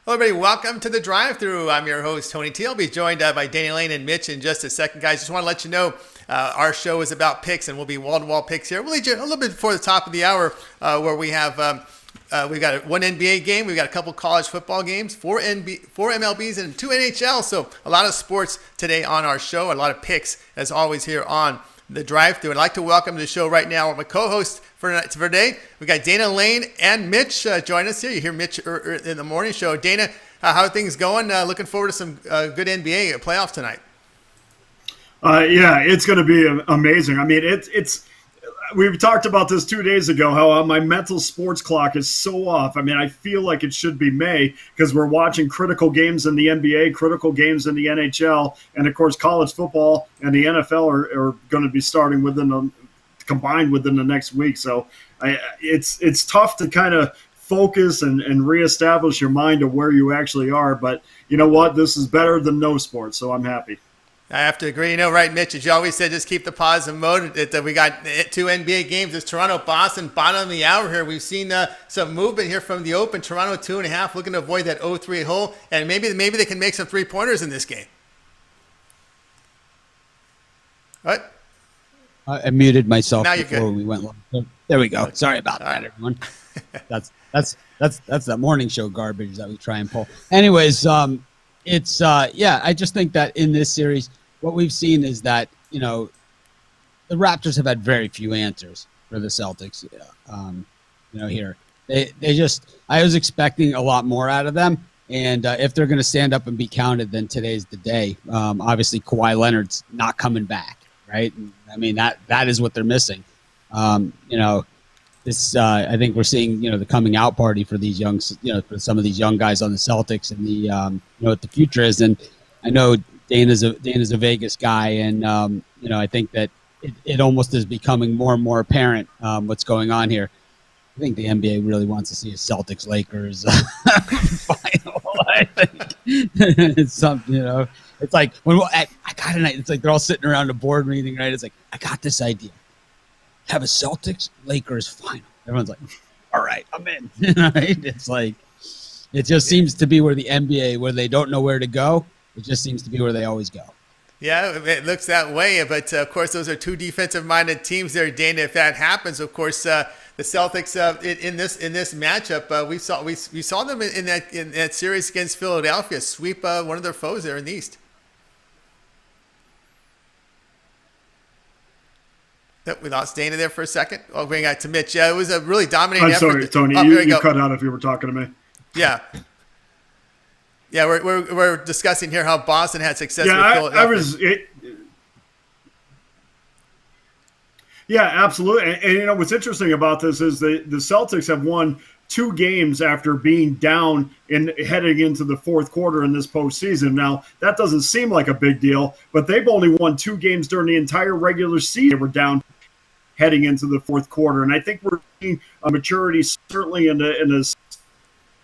Hello, everybody. Welcome to the drive-through. I'm your host, Tony T. I'll be joined by Danny Lane and Mitch in just a second, guys. Just want to let you know our show is about picks, and we'll be wall-to-wall picks here. We'll lead you a little bit before the top of the hour, where we have we've got one NBA game, we've got a couple college football games, four MLBs, and two NHL. So a lot of sports today on our show, a lot of picks, as always, here on the drive-through. I'd like to welcome to the show right now my co-host for today. We got Dana Lane and Mitch join us here. You hear Mitch in the morning show. Dana, how are things going? Looking forward to some good NBA playoffs tonight. Yeah, it's going to be amazing. I mean, it's we talked about this 2 days ago, how my mental sports clock is so off. I mean, I feel like it should be May because we're watching critical games in the NBA, critical games in the NHL, and, of course, college football and the NFL are going to be starting combined within the next week. So it's tough to kind of focus and reestablish your mind of where you actually are. But you know what? This is better than no sport, so I'm happy. I have to agree. You know, right, Mitch, as you always said, just keep the positive mode. We got two NBA games. It's Toronto-Boston, bottom of the hour here. We've seen some movement here from the open. Toronto 2.5, looking to avoid that 0-3 hole, and maybe they can make some three-pointers in this game. What? I muted myself now before we went live. There we go. Sorry about that, everyone. That's that morning show garbage that we try and pull. Anyways, I just think that in this series, what we've seen is that, you know, the Raptors have had very few answers for the Celtics. Here I was expecting a lot more out of them. And if they're going to stand up and be counted, then today's the day. Obviously, Kawhi Leonard's not coming back, right? I mean, that is what they're missing. I think we're seeing, the coming out party for these for some of these young guys on the Celtics and the, what the future is. And I know Dana's a Vegas guy, and I think that it almost is becoming more and more apparent what's going on here. I think the NBA really wants to see a Celtics Lakers final. I think it's something, it's like when I got an idea. It's like they're all sitting around a board meeting, right? It's like, I got this idea. Have a Celtics Lakers final. Everyone's like, all right, I'm in. Right? It's like, it just seems to be where the NBA, where they don't know where to go, it just seems to be where they always go. Yeah, it looks that way. But, of course, those are two defensive-minded teams there, Dana. If that happens, of course, the Celtics in this matchup, we saw them in that series against Philadelphia sweep one of their foes there in the East. We lost Dana there for a second. I'll bring it to Mitch. Yeah, it was a really dominating effort. I'm sorry, Tony. You cut out if you were talking to me. Yeah. Yeah, we're discussing here how Boston had success with Philadelphia. Absolutely. And what's interesting about this is the Celtics have won 2 games after being down and heading into the fourth quarter in this postseason. Now, that doesn't seem like a big deal, but they've only won 2 games during the entire regular season. They were down heading into the fourth quarter. And I think we're seeing a maturity certainly in a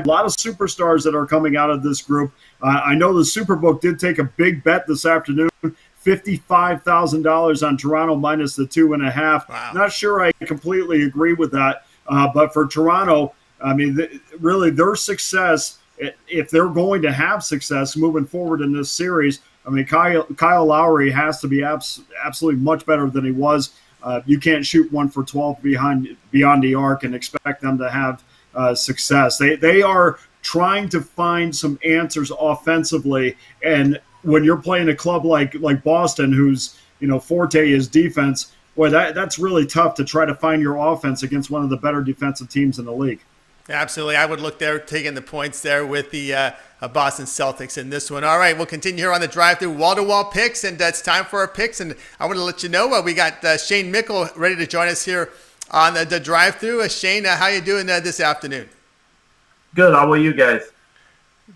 lot of superstars that are coming out of this group. I know the Superbook did take a big bet this afternoon, $55,000 on Toronto minus the 2.5. Wow. Not sure I completely agree with that. But for Toronto, I mean, really their success, if they're going to have success moving forward in this series, I mean, Kyle Lowry has to be absolutely much better than he was. You can't shoot 1 for 12 beyond the arc and expect them to have success. They are trying to find some answers offensively, and when you're playing a club like Boston, whose forte is defense, boy, that's really tough to try to find your offense against one of the better defensive teams in the league. Absolutely. I would look there, taking the points there with the Boston Celtics in this one. All right, we'll continue here on the drive-through wall-to-wall picks, and it's time for our picks. And I want to let you know we got Shane Mickle ready to join us here on the drive-through. Shane, how you doing this afternoon? Good. How about you guys?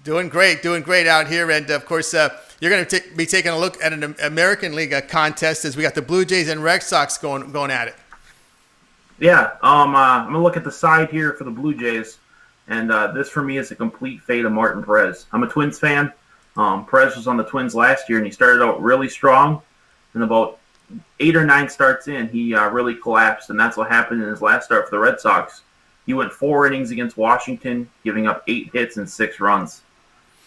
Doing great out here. And, of course, you're going to be taking a look at an American League contest as we got the Blue Jays and Red Sox going at it. Yeah, I'm going to look at the side here for the Blue Jays, and this for me is a complete fade of Martin Perez. I'm a Twins fan. Perez was on the Twins last year, and he started out really strong, and about 8 or 9 starts in, he really collapsed, and that's what happened in his last start for the Red Sox. He went 4 innings against Washington, giving up 8 hits and 6 runs.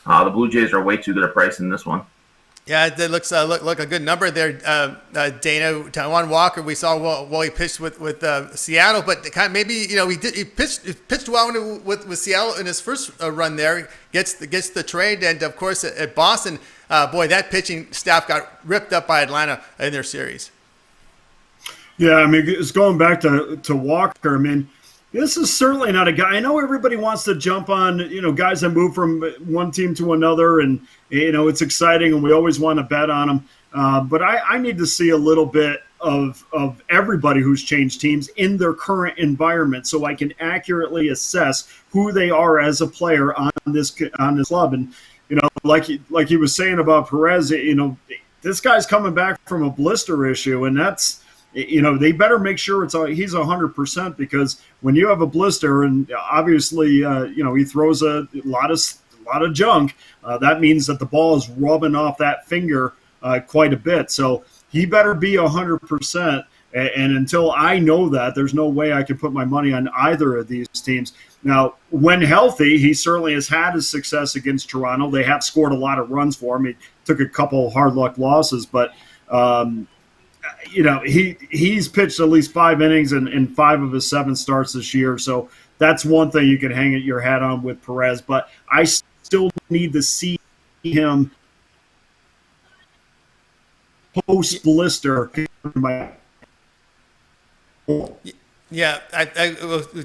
The Blue Jays are way too good a price in this one. Yeah, it looks look a good number there. Dana, Taijuan Walker, we saw while he pitched with Seattle, but kind of maybe he pitched well with Seattle in his first run there. Gets the trade, and of course at Boston, that pitching staff got ripped up by Atlanta in their series. Yeah, I mean, it's going back to Walker. I mean, this is certainly not a guy. I know everybody wants to jump on, guys that move from one team to another, and it's exciting, and we always want to bet on them. But I need to see a little bit of everybody who's changed teams in their current environment, so I can accurately assess who they are as a player on this club. And like he was saying about Perez, this guy's coming back from a blister issue, and that's. They better make sure he's 100%, because when you have a blister, and obviously he throws a lot of junk, that means that the ball is rubbing off that finger quite a bit. So he better be 100%. And until I know that, there's no way I can put my money on either of these teams. Now, when healthy, he certainly has had his success against Toronto. They have scored a lot of runs for him. He took a couple hard luck losses, but he's pitched at least 5 innings in 5 of his 7 starts this year. So that's one thing you can hang your hat on with Perez. But I still need to see him post blister. Yeah,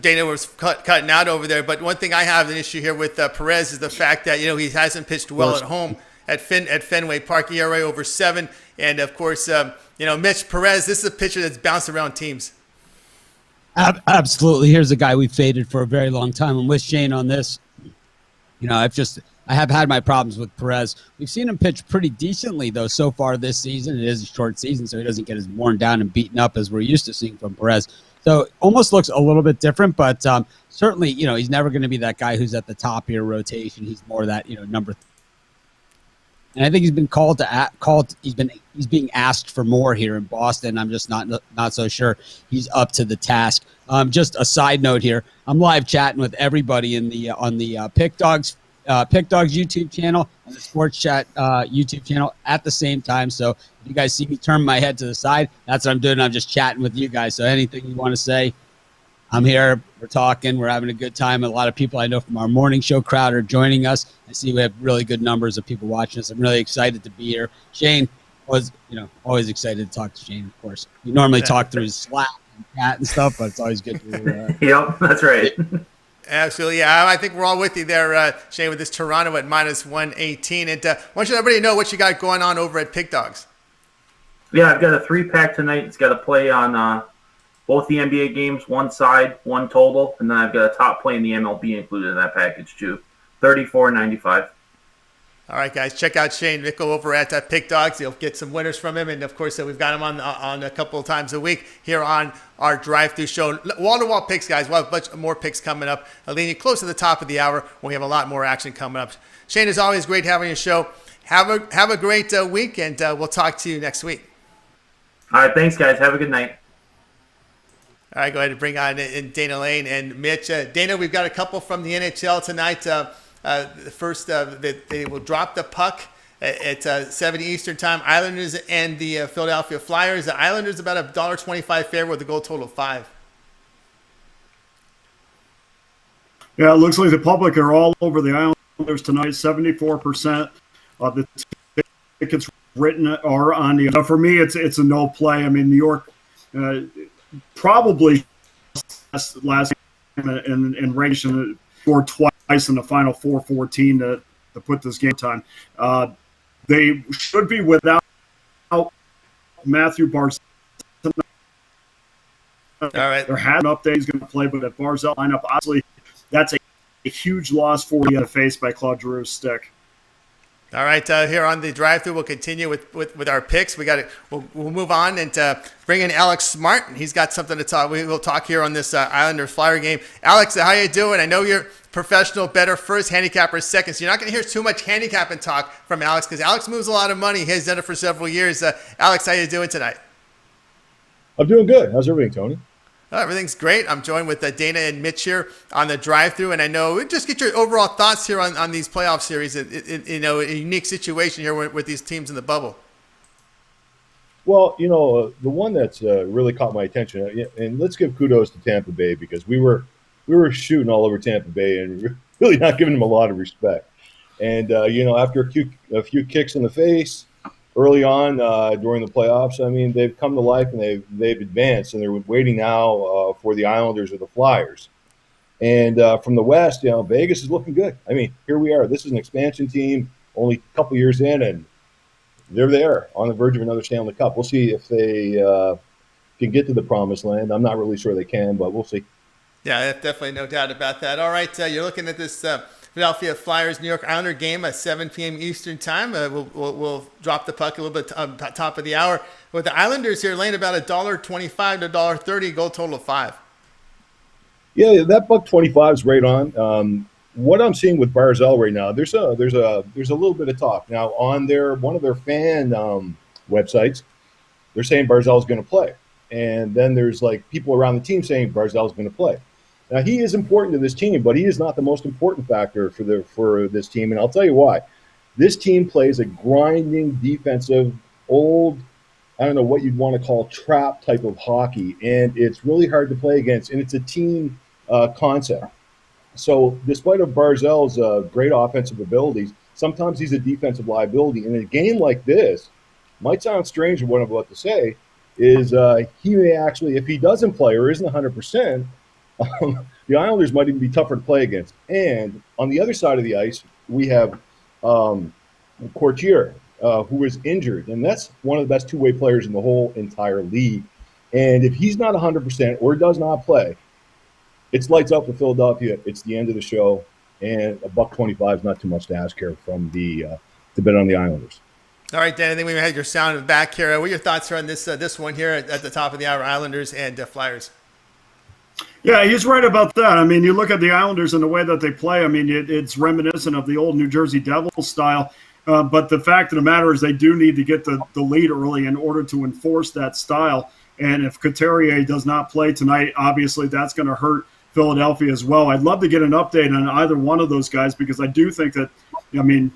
Dana was cutting out over there. But one thing I have an issue here with Perez is the fact that he hasn't pitched well at home at Fenway Park. ERA over 7, and of course, Mitch Perez. This is a pitcher that's bounced around teams. Absolutely. Here's a guy we faded for a very long time. I'm with Shane on this. I have had my problems with Perez. We've seen him pitch pretty decently, though, so far this season. It is a short season, so he doesn't get as worn down and beaten up as we're used to seeing from Perez. So almost looks a little bit different, but certainly, he's never going to be that guy who's at the top of your rotation. He's more that, number 3. And I think he's been he's being asked for more here in Boston. I'm just not so sure he's up to the task. Just a side note here. I'm live chatting with everybody on the Pick Dogs YouTube channel and the Sports Chat YouTube channel at the same time. So if you guys see me turn my head to the side, that's what I'm doing. I'm just chatting with you guys. So anything you want to say, I'm here. We're talking. We're having a good time. A lot of people I know from our morning show crowd are joining us. I see we have really good numbers of people watching us. I'm really excited to be here. Shane was, always excited to talk to Shane, of course. We normally talk through Slack and chat and stuff, but it's always good to Yep, that's right. Absolutely. Yeah, I think we're all with you there, Shane, with this Toronto at -118. And I want you everybody to know what you got going on over at Pick Dogs. Yeah, I've got a 3-pack tonight. It's got to play on both the NBA games, one side, one total, and then I've got a top play in the MLB included in that package too. $34.95. All right, guys, check out Shane Mickle over at Pick Dogs. You'll get some winners from him, and of course, we've got him on a couple of times a week here on our drive-through show. Wall-to-wall picks, guys. We'll have a bunch more picks coming up. Leaning close to the top of the hour when we have a lot more action coming up. Shane, is always great having your show. Have a great week, and we'll talk to you next week. All right, thanks, guys. Have a good night. All right, go ahead and bring on in Dana Lane and Mitch. Dana, we've got a couple from the NHL tonight. First, they will drop the puck at 7 Eastern time. Islanders and the Philadelphia Flyers. The Islanders about a $1.25 favorite with a goal total of 5. Yeah, it looks like the public are all over the Islanders tonight. 74% of the tickets written are on the. For me, it's a no play. I mean, New York probably last in regulation scored twice in the final 4-14 to put this game time. They should be without Matthew Barzal. All right. There had an update he's going to play, but if Barzal lineup, obviously, that's a huge loss for you faced by Claude Giroux's stick. All right, here on the drive-through, we'll continue with our picks. We'll move on and bring in Alex Smart. He's got something to talk. We will talk here on this Islander Flyer game. Alex, how you doing? I know you're professional bettor first, handicapper second. So you're not going to hear too much handicapping talk from Alex because Alex moves a lot of money. He has done it for several years. Alex, how you doing tonight? I'm doing good. How's everything, Tony? Everything's great. I'm joined with Dana and Mitch here on the drive-through, and I know just get your overall thoughts here on these playoff series. A unique situation here with these teams in the bubble. Well, the one that's really caught my attention, and let's give kudos to Tampa Bay, because we were shooting all over Tampa Bay and really not giving them a lot of respect. And after a few kicks in the face early on during the playoffs, I mean, they've come to life and they've advanced, and they're waiting now for the Islanders or the Flyers. And from the West, Vegas is looking good. I mean, here we are. This is an expansion team, only a couple years in, and they're there on the verge of another Stanley Cup. We'll see if they can get to the promised land. I'm not really sure they can, but we'll see. Yeah, definitely no doubt about that. All right, you're looking at this Philadelphia Flyers New York Islander game at 7 p.m. Eastern time. We'll drop the puck a little bit top of the hour. With the Islanders here laying about $1.25 to $1.30, goal total of 5. Yeah, that $1.25 is right on. What I'm seeing with Barzal right now, there's a little bit of talk now on one of their fan websites. They're saying Barzal's going to play, and then there's like people around the team saying Barzal's going to play. Now, he is important to this team, but he is not the most important factor for this team, and I'll tell you why. This team plays a grinding, defensive, old, I don't know what you'd want to call trap type of hockey, and it's really hard to play against, and it's a team concept. So despite of Barzal's great offensive abilities, sometimes he's a defensive liability. In a game like this, might sound strange what I'm about to say, is he may actually, if he doesn't play or isn't 100%, the Islanders might even be tougher to play against. And on the other side of the ice, we have Courtier, who is injured. And that's one of the best two-way players in the whole entire league. And if he's not 100% or does not play, it's lights out for Philadelphia. It's the end of the show. And $1.25 is not too much to ask here from to bet on the Islanders. All right, Dan, I think we had your sound back here. What are your thoughts on this one here at the top of the hour, Islanders and Flyers? Yeah, he's right about that. I mean, you look at the Islanders and the way that they play, I mean, it's reminiscent of the old New Jersey Devils style. But the fact of the matter is they do need to get the lead early in order to enforce that style. And if Couturier does not play tonight, obviously that's going to hurt Philadelphia as well. I'd love to get an update on either one of those guys, because I do think that, I mean,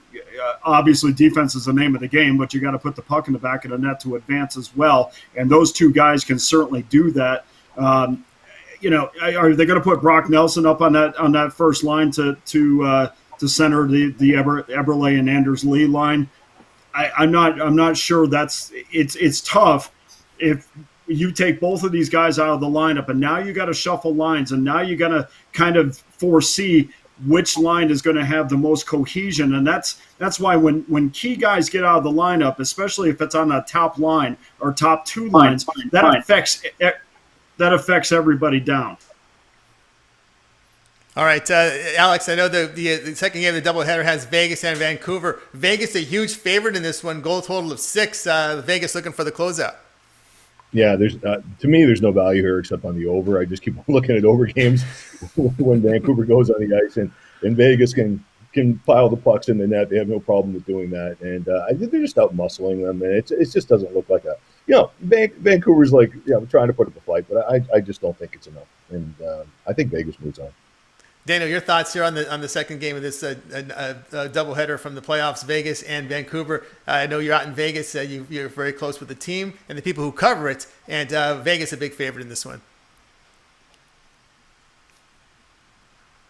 obviously defense is the name of the game, but you got to put the puck in the back of the net to advance as well. And those two guys can certainly do that. Are they going to put Brock Nelson up on that first line to center the Eberle and Anders Lee line? I'm not sure it's tough if you take both of these guys out of the lineup, and now you got to shuffle lines, and now you got to kind of foresee which line is going to have the most cohesion. And that's why when key guys get out of the lineup, especially if it's on that top line or top two lines, that affects everybody down. All right, Alex, I know the second game of the doubleheader has Vegas and Vancouver. Vegas a huge favorite in this one, goal total of 6. Vegas looking for the closeout. Yeah, to me, there's no value here except on the over. I just keep looking at over games when Vancouver goes on the ice, and Vegas can pile the pucks in the net. They have no problem with doing that, and I think they're just out muscling them, and it just doesn't look like Vancouver's like trying to put up a fight, but I just don't think it's enough, and I think Vegas moves on. Daniel, your thoughts here on the second game of this doubleheader from the playoffs, Vegas and Vancouver. I know you're out in Vegas. You're very close with the team and the people who cover it, and Vegas a big favorite in this one.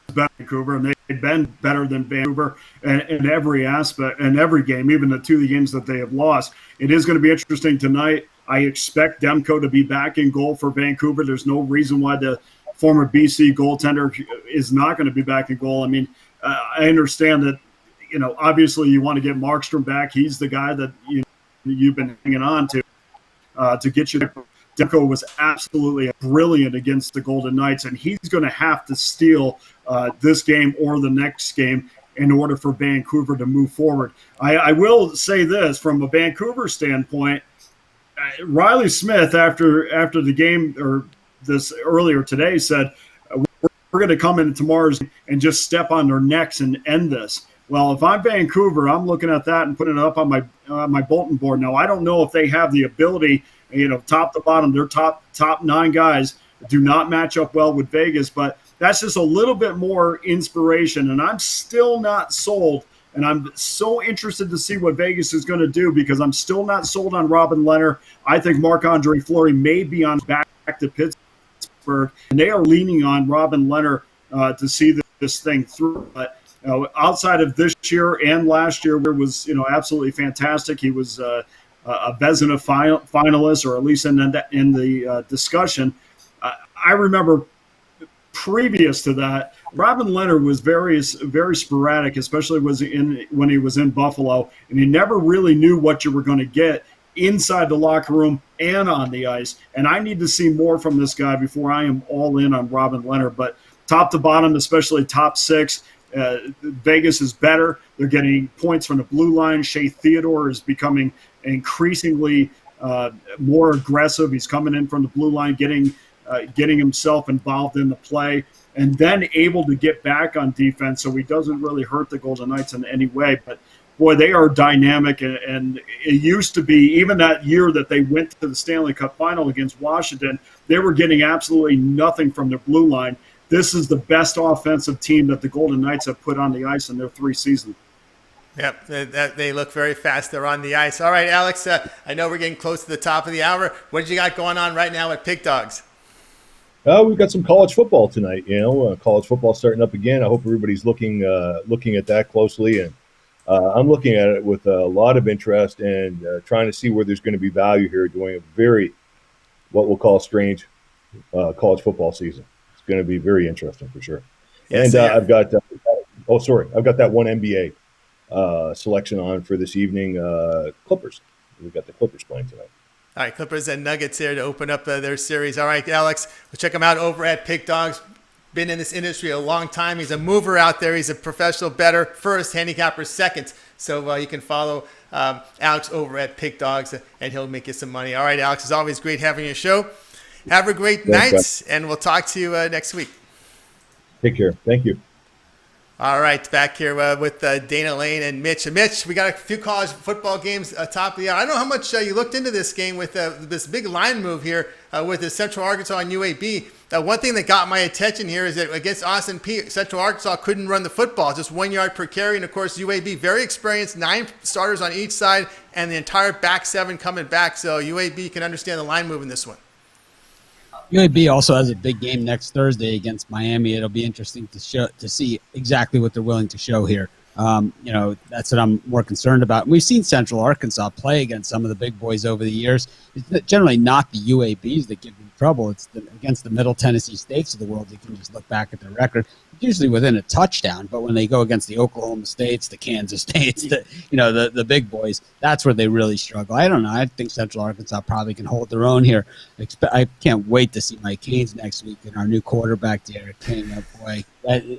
Vancouver, and they've been better than Vancouver in every aspect, in every game, even the two games that they have lost. It is going to be interesting tonight. I expect Demko to be back in goal for Vancouver. There's no reason why the former BC goaltender is not going to be back in goal. I mean, I understand that, obviously you want to get Markstrom back. He's the guy that you've been hanging on to get you there. Demko was absolutely brilliant against the Golden Knights, and he's going to have to steal this game or the next game in order for Vancouver to move forward. I will say this from a Vancouver standpoint, Riley Smith after the game or this earlier today said, we're going to come in tomorrow's and just step on their necks and end this. Well, if I'm Vancouver, I'm looking at that and putting it up on my bulletin board. Now, I don't know if they have the ability, top to bottom, their top 9 guys do not match up well with Vegas, but that's just a little bit more inspiration. And I'm still not sold. And I'm so interested to see what Vegas is going to do because I'm still not sold on Robin Leonard. I think Marc-Andre Fleury may be on back to Pittsburgh, and they are leaning on Robin Leonard to see this thing through. But outside of this year and last year, where it was absolutely fantastic, he was a Vezina finalist, or at least in the discussion. I remember previous to that, Robin Leonard was very, very sporadic, especially when he was in Buffalo, and you never really knew what you were going to get inside the locker room and on the ice. And I need to see more from this guy before I am all in on Robin Leonard. But top to bottom, especially top six, Vegas is better. They're getting points from the blue line. Shea Theodore is becoming increasingly more aggressive. He's coming in from the blue line, getting himself involved in the play, and then able to get back on defense so he doesn't really hurt the Golden Knights in any way. But, boy, they are dynamic, and it used to be, even that year that they went to the Stanley Cup final against Washington, they were getting absolutely nothing from their blue line. This is the best offensive team that the Golden Knights have put on the ice in their 3 seasons. Yep, they look very fast. They're on the ice. All right, Alex, I know we're getting close to the top of the hour. What did you got going on right now at Pig Dogs? We've got some college football tonight. College football starting up again. I hope everybody's looking at that closely, and I'm looking at it with a lot of interest and trying to see where there's going to be value here doing a very, what we'll call, strange college football season. It's going to be very interesting for sure. Yes, and I've got that one NBA selection on for this evening. Clippers. We've got the Clippers playing tonight. All right, Clippers and Nuggets here to open up their series. All right, Alex, we'll check him out over at Pig Dogs. Been in this industry a long time. He's a mover out there. He's a professional bettor, first, handicapper second. So you can follow Alex over at Pig Dogs, and he'll make you some money. All right, Alex, it's always great having your show. Have a great night, and we'll talk to you next week. Take care. Thank you. All right, back here with Dana Lane and Mitch. And Mitch, we got a few college football games top of the hour. I don't know how much you looked into this game with this big line move here with the Central Arkansas and UAB. One thing that got my attention here is that against Austin Peay, Central Arkansas couldn't run the football, just 1 yard per carry. And, of course, UAB, very experienced, 9 starters on each side, and the entire back 7 coming back. So UAB can understand the line move in this one. UAB also has a big game next Thursday against Miami. It'll be interesting to see exactly what they're willing to show here. That's what I'm more concerned about. We've seen Central Arkansas play against some of the big boys over the years. It's generally not the UABs that give them trouble. It's against the Middle Tennessee States of the world. You can just look back at their record. It's usually within a touchdown, but when they go against the Oklahoma States, the Kansas States, the big boys, that's where they really struggle. I don't know. I think Central Arkansas probably can hold their own here. I can't wait to see Mike Canes next week and our new quarterback, Derek King. Boy,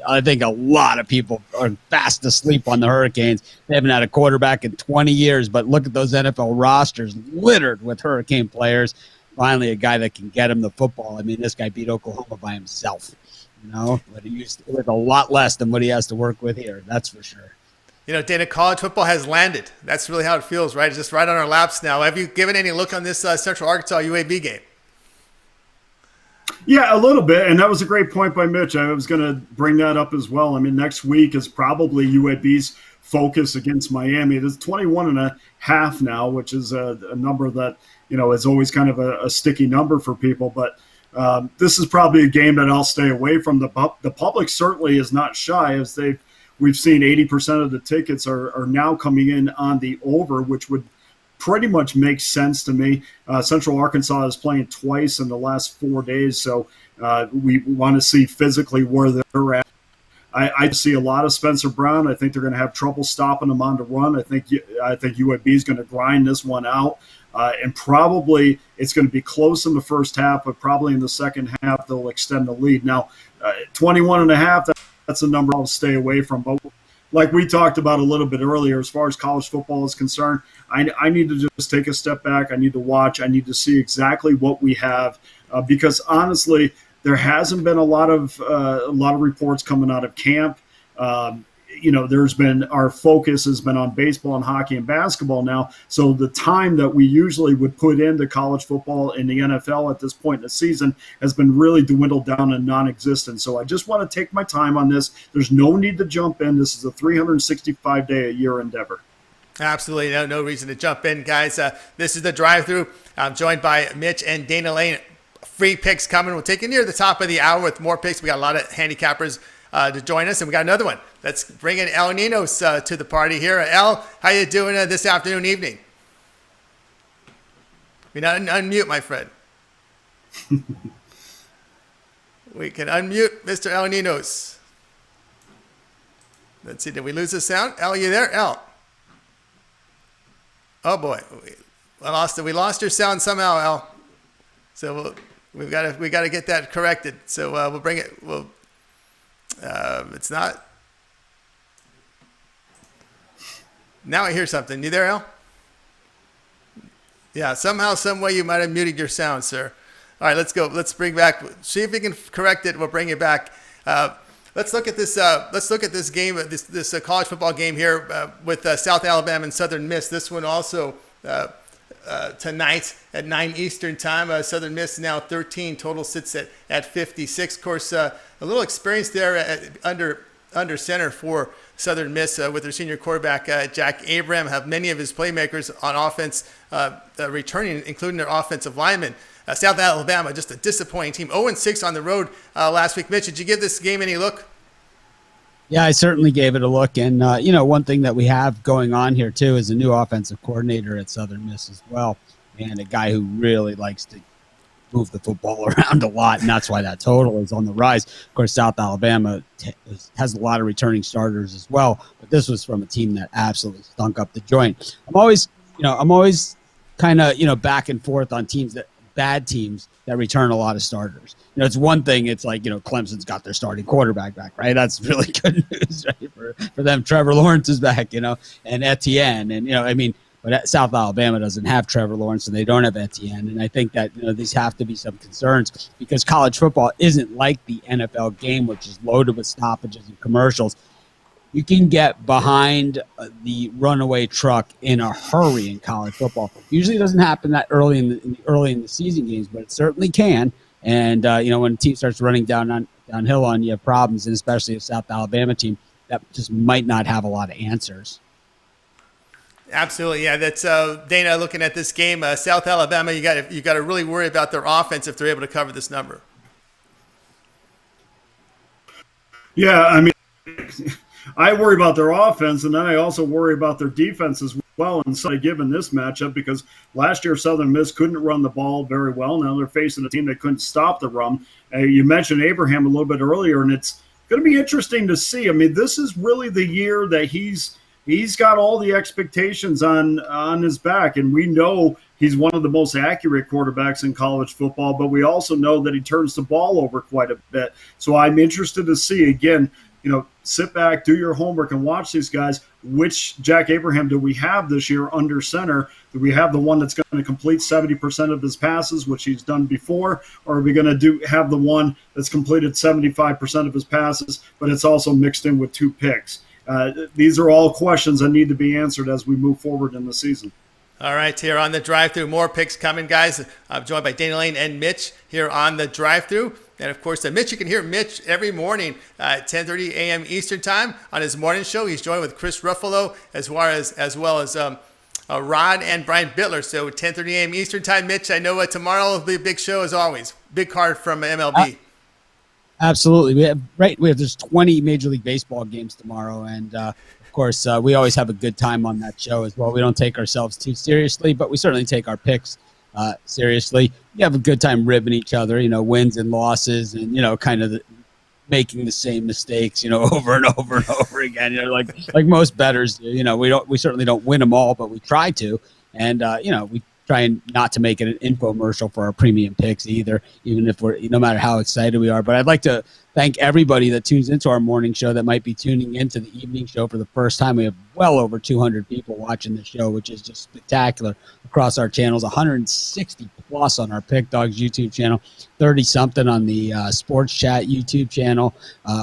I think a lot of people are fast asleep on the Hurricanes. They haven't had a quarterback in 20 years, but look at those NFL rosters littered with Hurricane players. Finally, a guy that can get him the football. I mean, this guy beat Oklahoma by himself, but he used with a lot less than what he has to work with here. That's for sure. Dana, college football has landed. That's really how it feels, right? It's just right on our laps now. Have you given any look on this Central Arkansas UAB game? Yeah, a little bit, and that was a great point by Mitch. I was going to bring that up as well. I mean, next week is probably UAB's focus against Miami. It is 21.5 now, which is a number that, is always kind of a sticky number for people. But this is probably a game that I'll stay away from. The public certainly is not shy, as we've seen 80% of the tickets are now coming in on the over, which would pretty much makes sense to me. Central Arkansas is playing twice in the last 4 days, so we want to see physically where they're at. I see a lot of Spencer Brown. I think they're going to have trouble stopping them on the run. I think UAB is going to grind this one out, and probably it's going to be close in the first half, but probably in the second half they'll extend the lead. Now, 21.5, that's a number I'll stay away from, but like we talked about a little bit earlier, as far as college football is concerned, I need to just take a step back. I need to watch. I need to see exactly what we have, because honestly, there hasn't been a lot of reports coming out of camp. our focus has been on baseball and hockey and basketball now. So the time that we usually would put into college football and the NFL at this point in the season has been really dwindled down and non-existent. So I just want to take my time on this. There's no need to jump in. This is a 365-day-a-year endeavor. Absolutely. No reason to jump in, guys. This is the drive-through. I'm joined by Mitch and Dana Lane. Free picks coming. We'll take you near the top of the hour with more picks. We got a lot of handicappers to join us, and we got another one. Let's bring in El Ninos to the party here. El, how you doing this afternoon, evening? We not unmute, my friend. We can unmute Mr. El Ninos. Let's see. Did we lose the sound? El, you there? El. Oh boy, we lost your sound somehow, El. So we got to get that corrected. So we'll bring it. It's not. Now I hear something. You there, El? Yeah, somehow, some way you might have muted your sound, sir. All right, let's go. Let's bring back. See if we can correct it. We'll bring it back. Let's look at this. Let's look at this game. This college football game here with South Alabama and Southern Miss. This one also tonight at 9 Eastern time. Southern Miss now 13. Total sits at 56. Of course, a little experience there under center for Southern Miss with their senior quarterback Jack Abraham. Have many of his playmakers on offense returning, including their offensive linemen. South Alabama, just a disappointing team. 0-6 on the road last week. Mitch, did you give this game any look? Yeah, I certainly gave it a look. And, one thing that we have going on here, too, is a new offensive coordinator at Southern Miss as well, and a guy who really likes to move the football around a lot, and that's why that total is on the rise. Of course, South Alabama has a lot of returning starters as well, but this was from a team that absolutely stunk up the joint. I'm always kind of, back and forth on bad teams that return a lot of starters. It's one thing. It's like, Clemson's got their starting quarterback back, right? That's really good news, right? For them. Trevor Lawrence is back, and Etienne. And, but South Alabama doesn't have Trevor Lawrence, and they don't have Etienne. And I think that, these have to be some concerns because college football isn't like the NFL game, which is loaded with stoppages and commercials. You can get behind the runaway truck in a hurry in college football. Usually it doesn't happen that early in the season games, but it certainly can. And, when a team starts running downhill on you, have problems, and especially a South Alabama team that just might not have a lot of answers. Absolutely, yeah. That's Dana looking at this game. South Alabama, you got to really worry about their offense if they're able to cover this number. Yeah, I worry about their offense, and then I also worry about their defense as well. And so, given this matchup, because last year Southern Miss couldn't run the ball very well. Now they're facing a team that couldn't stop the run. You mentioned Abraham a little bit earlier, and it's going to be interesting to see. This is really the year that he's got all the expectations on his back, and we know he's one of the most accurate quarterbacks in college football, but we also know that he turns the ball over quite a bit. So I'm interested to see, again, sit back, do your homework, and watch these guys. Which Jack Abraham do we have this year under center? Do we have the one that's going to complete 70% of his passes, which he's done before, or are we going to have the one that's completed 75% of his passes, but it's also mixed in with 2 picks? These are all questions that need to be answered as we move forward in the season. All right, here on the drive-through, more picks coming, guys. I'm joined by Dana Lane and Mitch here on the drive-through. And, of course, Mitch, you can hear Mitch every morning at 10:30 a.m. Eastern Time on his morning show. He's joined with Chris Ruffalo as well as Rod and Brian Bittler. So 10:30 a.m. Eastern Time. Mitch, I know tomorrow will be a big show as always. Big card from MLB. Absolutely. There's 20 Major League Baseball games tomorrow, and of course we always have a good time on that show as well. We don't take ourselves too seriously, but we certainly take our picks seriously. We have a good time ribbing each other, wins and losses, and kind of making the same mistakes, over and over and over again. Like most bettors, we certainly don't win them all, but we try to, and we trying not to make it an infomercial for our premium picks either, even if no matter how excited we are. But I'd like to thank everybody that tunes into our morning show that might be tuning into the evening show for the first time. We have well over 200 people watching the show, which is just spectacular across our channels. 160 plus on our Pick Dogs YouTube channel, 30 something on the Sports Chat YouTube channel.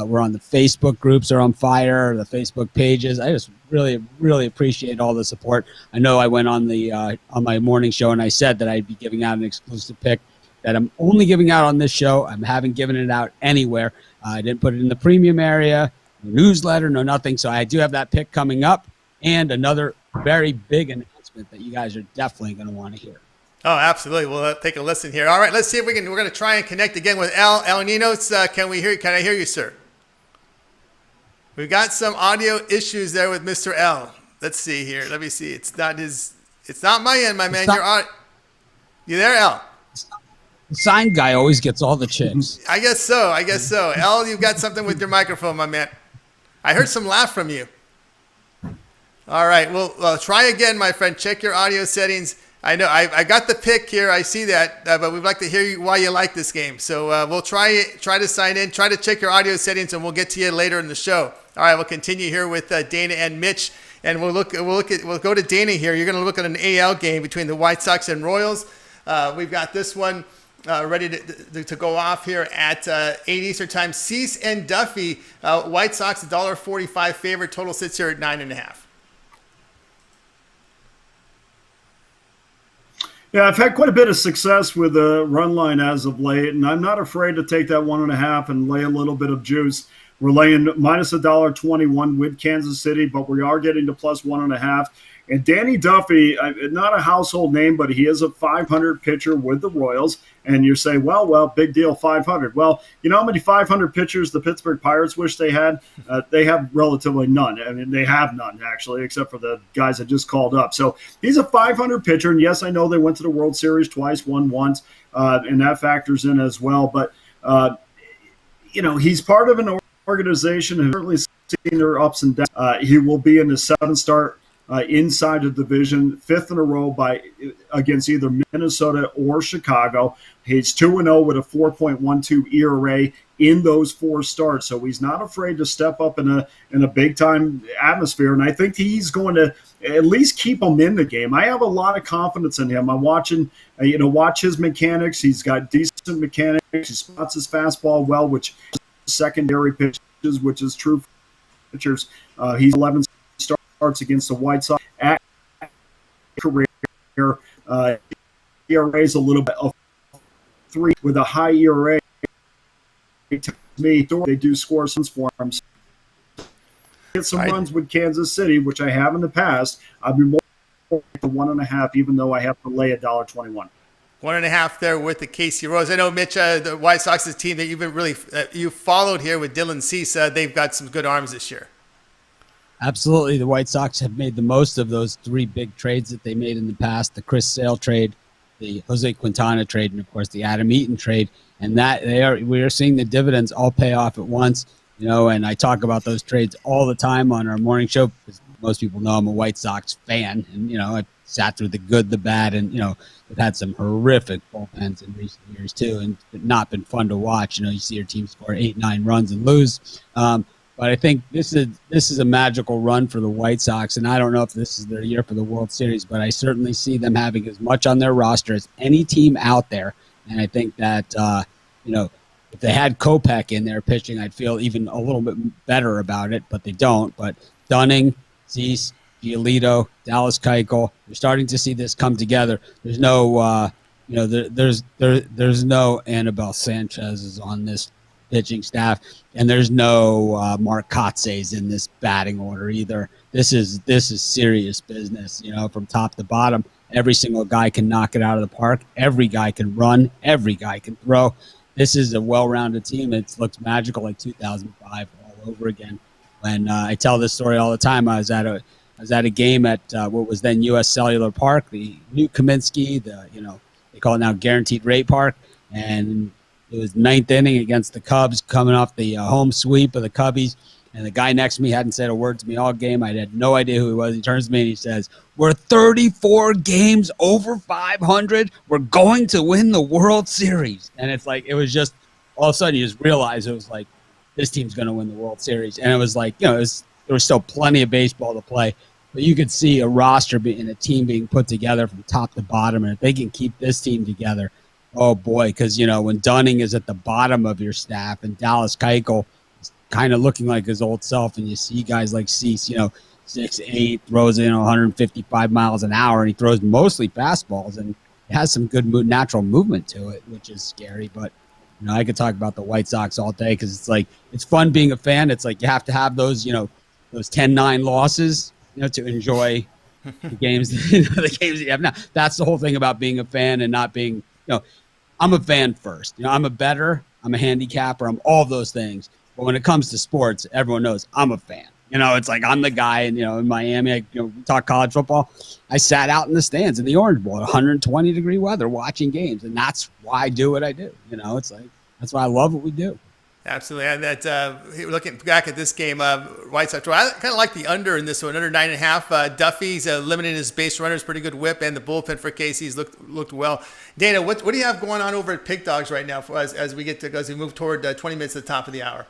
We're on the Facebook groups are on fire, the Facebook pages. I just really, really appreciate all the support. I know I went on the on my morning show and I said that I'd be giving out an exclusive pick that I'm only giving out on this show. I haven't given it out anywhere. I didn't put it in the premium area, no newsletter, no nothing. So I do have that pick coming up and another very big announcement that you guys are definitely going to want to hear. Oh, absolutely. We'll take a listen here. All right, let's see if we can. We're going to try and connect again with El Ninos. Can we hear? Can I hear you, sir? We've got some audio issues there with Mr. L. Let's see here. Let me see. It's not my end, my man. You there, L? The sign guy always gets all the chicks. I guess so. El, you've got something with your microphone, my man. I heard some laugh from you. All right. Well, try again, my friend. Check your audio settings. I know I got the pick here. I see that, but we'd like to hear you why you like this game. So we'll try to sign in, try to check your audio settings, and we'll get to you later in the show. All right. We'll continue here with Dana and Mitch, and we'll go to Dana here. You're going to look at an AL game between the White Sox and Royals. We've got this one. Ready to go off here at 8 Eastern time. Cease and Duffy, White Sox $1.45 favorite. Total sits here at 9.5. Yeah, I've had quite a bit of success with the run line as of late, and I'm not afraid to take that 1.5 and lay a little bit of juice. We're laying minus $1.21 with Kansas City, but we are getting to plus 1.5. And Danny Duffy, not a household name, but he is a 500 pitcher with the Royals. And you're saying, well, big deal, 500. Well, you know how many 500 pitchers the Pittsburgh Pirates wish they had? They have relatively none. I mean, they have none, actually, except for the guys that just called up. So he's a 500 pitcher. And, yes, I know they went to the World Series twice, won once, and that factors in as well. But, he's part of an organization and certainly seen their ups and downs. He will be in the 7-start inside the division, 5th in a row against either Minnesota or Chicago. He's 2-0 with a 4.12 ERA in those 4 starts, so he's not afraid to step up in a big time atmosphere. And I think he's going to at least keep him in the game. I have a lot of confidence in him. I'm watching, watch his mechanics. He's got decent mechanics. He spots his fastball well, which is secondary pitches, which is true for pitchers. He's 11 starts against the White Sox at career. ERA is a little bit of 3 with a high ERA. To me, they do score some for him. Get some runs with Kansas City, which I have in the past. I'd be more the 1.5, even though I have to lay $1.21. 1.5 there with the KC Royals. I know, Mitch, the White Sox's team that you've been really you followed here with Dylan Cease. They've got some good arms this year. Absolutely. The White Sox have made the most of those 3 big trades that they made in the past, the Chris Sale trade, the Jose Quintana trade, and, of course, the Adam Eaton trade. And we are seeing the dividends all pay off at once, and I talk about those trades all the time on our morning show because most people know I'm a White Sox fan. And, I sat through the good, the bad, and, they've had some horrific bullpens in recent years, too, and it's not been fun to watch. You see your team score 8-9 runs and lose. But I think this is a magical run for the White Sox, and I don't know if this is their year for the World Series, but I certainly see them having as much on their roster as any team out there. And I think that, if they had Kopech in there pitching, I'd feel even a little bit better about it, but they don't. But Dunning, Cease, Giolito, Dallas Keuchel, you're starting to see this come together. There's no, there's no Anibal Sanchez on this pitching staff, and there's no Mark Kotze's in this batting order either. This is serious business, from top to bottom. Every single guy can knock it out of the park. Every guy can run. Every guy can throw. This is a well-rounded team. It looks magical, like 2005 all over again. When I tell this story all the time, I was at a game at what was then U.S. Cellular Park, the new Kaminsky, they call it now Guaranteed Rate Park, and it was 9th inning against the Cubs, coming off the home sweep of the Cubbies. And the guy next to me hadn't said a word to me all game. I had no idea who he was. He turns to me and he says, "We're 34 games over 500. We're going to win the World Series." And it's like, it was just, all of a sudden you just realize it was like this team's going to win the World Series. And it was like, there was still plenty of baseball to play, but you could see a roster and a team being put together from top to bottom. And if they can keep this team together, oh boy, because, when Dunning is at the bottom of your staff and Dallas Keuchel is kind of looking like his old self, and you see guys like Cease, 6'8", throws 155 miles an hour, and he throws mostly fastballs, and it has some good natural movement to it, which is scary. But I could talk about the White Sox all day because it's like it's fun being a fan. It's like you have to have those those 10-9 losses to enjoy the games the games that you have now. That's the whole thing about being a fan and not being I'm a fan first. I'm a bettor, I'm a handicapper, I'm all those things. But when it comes to sports, everyone knows I'm a fan. It's like I'm the guy, and in Miami, we talk college football. I sat out in the stands in the Orange Bowl, 120-degree weather, watching games, and that's why I do what I do. It's like that's why I love what we do. Absolutely, and that looking back at this game, White Sox. I kind of like the under in this one, under 9.5. Duffy's limiting his base runners, pretty good whip, and the bullpen for Casey's looked well. Dana, what do you have going on over at Pig Dogs right now as we move toward 20 minutes to the top of the hour?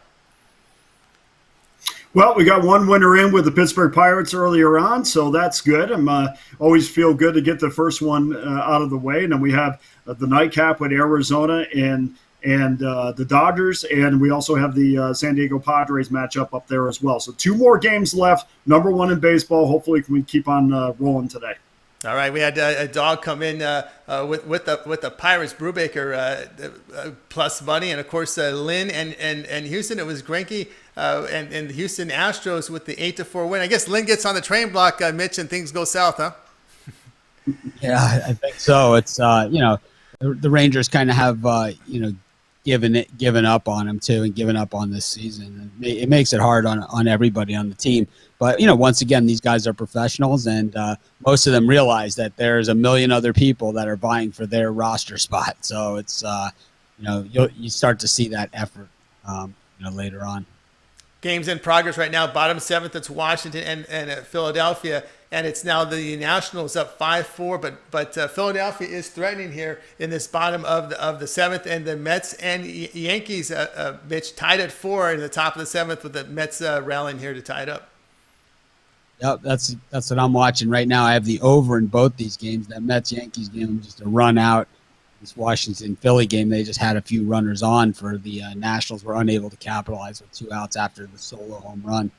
Well, we got one winner in with the Pittsburgh Pirates earlier on, so that's good. I'm always feel good to get the first one out of the way. And then we have the nightcap with Arizona and the Dodgers, and we also have the San Diego Padres matchup up there as well. So 2 more games left, number 1 in baseball. Hopefully we can keep on rolling today. All right, we had a dog come in with the Pirates, Brubaker plus money, and of course Lynn and Houston. It was Greinke and the Houston Astros with the 8-4 win. I guess Lynn gets on the train block, Mitch, and things go south, huh? Yeah, I think so. It's the Rangers kind of have given up on him too, and given up on this season. It makes it hard on everybody on the team. But once again, these guys are professionals, and most of them realize that there's a million other people that are vying for their roster spot. So it's you start to see that effort later on. Games in progress right now. Bottom 7th, it's Washington and Philadelphia, and it's now the Nationals up 5-4. But Philadelphia is threatening here in this bottom of the 7th, and the Mets and Yankees, Mitch, tied at 4 in the top of the 7th, with the Mets rallying here to tie it up. Yep, that's what I'm watching right now. I have the over in both these games. That Mets-Yankees game, just a run out. This Washington-Philly game, they just had a few runners on for the Nationals. Were unable to capitalize with 2 outs after the solo home run.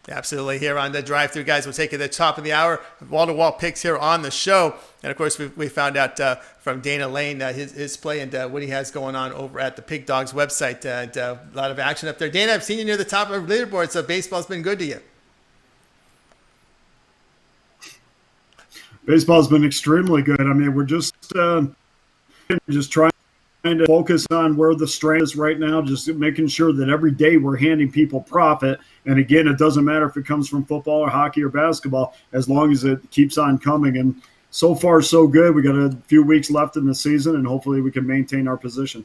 Absolutely. Here on the drive-through, guys, we'll take it at the top of the hour. Wall-to-wall picks here on the show. And, of course, we found out from Dana Lane his play and what he has going on over at the Pig Dogs website. And a lot of action up there. Dana, I've seen you near the top of the leaderboard, so baseball's been good to you. Baseball's been extremely good. I mean, we're just trying to focus on where the strength is right now, just making sure that every day we're handing people profit. And again, it doesn't matter if it comes from football or hockey or basketball, as long as it keeps on coming. And so far, so good. We got a few weeks left in the season, and hopefully we can maintain our position.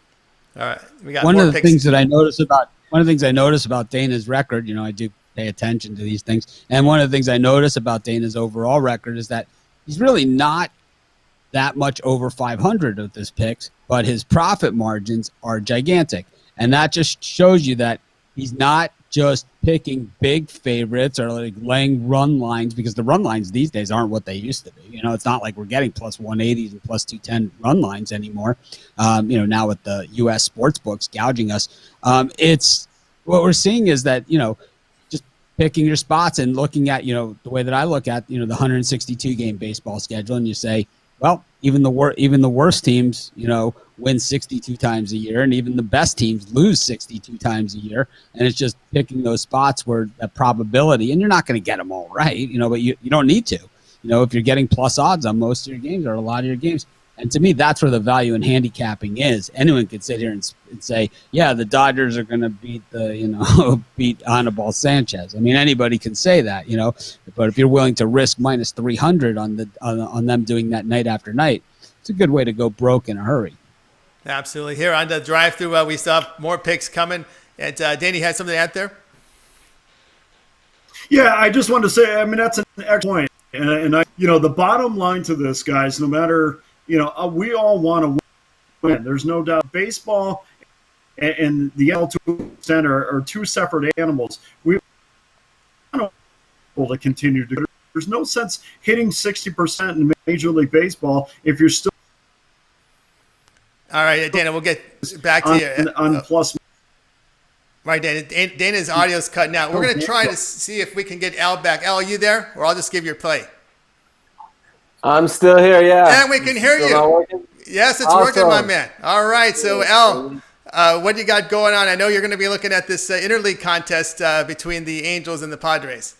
All right, we got one more of the picks. things I notice about Dana's record. I do pay attention to these things, and one of the things I notice about Dana's overall record is that he's really not that much over 500 of his picks, but his profit margins are gigantic. And that just shows you that he's not just picking big favorites or like laying run lines, because the run lines these days aren't what they used to be. It's not like we're getting plus 180s and plus 210 run lines anymore. Now with the U.S. sports books gouging us, it's what we're seeing is that, just picking your spots and looking at, the way that I look at, the 162 game baseball schedule, and you say, well, even the worst teams, win 62 times a year, and even the best teams lose 62 times a year. And it's just picking those spots where that probability, and you're not going to get them all right, but you don't need to. If you're getting plus odds on most of your games or a lot of your games. And to me, that's where the value in handicapping is. Anyone could sit here and say, yeah, the Dodgers are going to beat beat Anibal Sanchez. I mean, anybody can say that, but if you're willing to risk minus 300 on them doing that night after night, it's a good way to go broke in a hurry. Absolutely. Here on the drive-through, we still have more picks coming. And Danny had something to add there? Yeah, I just wanted to say, I mean, that's an excellent point. And I, the bottom line to this, guys, no matter, we all want to win. There's no doubt. Baseball and the NL center are two separate animals. We want to continue to. There's no sense hitting 60% in Major League Baseball if you're still. All right, Dana, we'll get back to you. On plus. Right, Dana. Dana's audio's cutting out. We're going to try to see if we can get Al back. Al, are you there? Or I'll just give you a play. I'm still here, yeah. And we can hear you. Yes, it's working, my man. All right, so Al, what do you got going on? I know you're going to be looking at this interleague contest between the Angels and the Padres.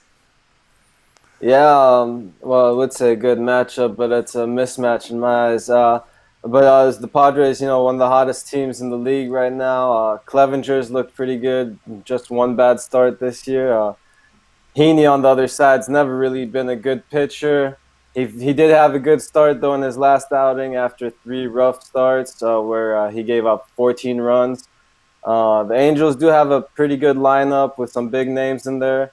Yeah, well, I would say a good matchup, but it's a mismatch in my eyes. But as the Padres, one of the hottest teams in the league right now. Clevenger's looked pretty good. Just one bad start this year. Heaney on the other side's never really been a good pitcher. He did have a good start, though, in his last outing after 3 rough starts where he gave up 14 runs. The Angels do have a pretty good lineup with some big names in there.